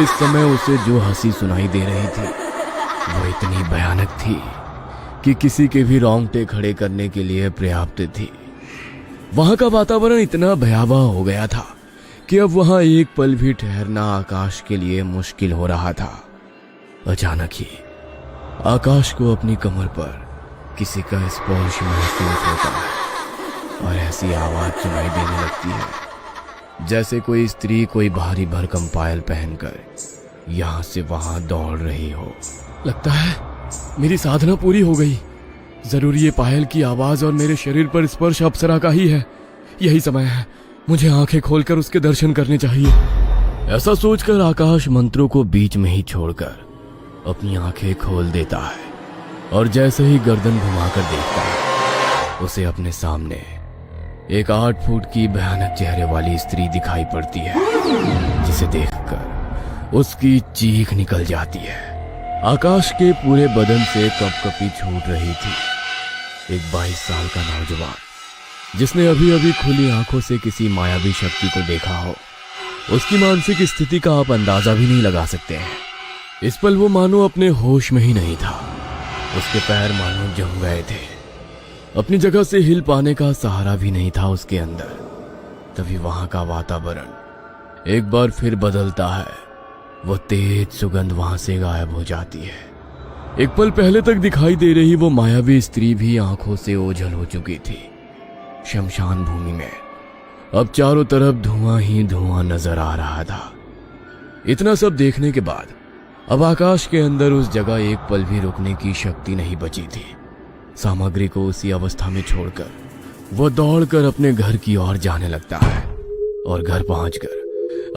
इस समय उसे जो हंसी सुनाई दे रही थी वो इतनी भयानक थी कि किसी के भी रोंगटे खड़े करने के लिए पर्याप्त थी। वहां का वातावरण इतना भयावह हो गया था कि अब वहां एक पल भी ठहरना आकाश के लिए मुश्किल हो रहा था। अचानक ही आकाश को अपनी कमर पर किसी का स्पर्श महसूस होता है और ऐसी आवाज सुनाई देने लगती है जैसे कोई स्त्री कोई भारी भरकम पायल पहनकर यहां से वहां दौड़ रही हो। लगता है मेरी साधना पूरी हो गई। जरूर ये पायल की आवाज और मेरे शरीर पर स्पर्श अप्सरा का ही है। यही समय है, मुझे आंखें खोलकर उसके दर्शन करने चाहिए। ऐसा सोचकर आकाश मंत्रों को बीच में ही छोड़कर अपनी आंखें खोल देता है और जैसे ही गर्दन घुमाकर देखता है उसे अपने सामने एक 8 फुट की भयानक चेहरे वाली स्त्री दिखाई पड़ती है, जिसे देखकर उसकी चीख निकल जाती है। आकाश के पूरे बदन से कपकपी छूट रही थी। एक 22 साल का नौजवान जिसने अभी अभी खुली आंखों से किसी मायावी शक्ति को देखा हो, उसकी मानसिक स्थिति का आप अंदाजा भी नहीं लगा सकते हैं। इस पल वो मानो अपने होश में ही नहीं था। उसके पैर मानो जम गए थे, अपनी जगह से हिल पाने का सहारा भी नहीं था उसके अंदर। तभी वहां का वातावरण एक बार फिर बदलता है। वो तेज सुगंध वहां से गायब हो जाती है। एक पल पहले तक दिखाई दे रही वो मायावी स्त्री भी आंखों से ओझल हो चुकी थी। शमशान भूमि में अब चारों तरफ धुआं ही धुआं नजर आ रहा था। इतना सब देखने के बाद अब आकाश के अंदर उस जगह एक पल भी रुकने की शक्ति नहीं बची थी। सामग्री को उसी अवस्था में छोड़कर वो दौड़कर अपने घर की ओर जाने लगता है और घर पहुंचकर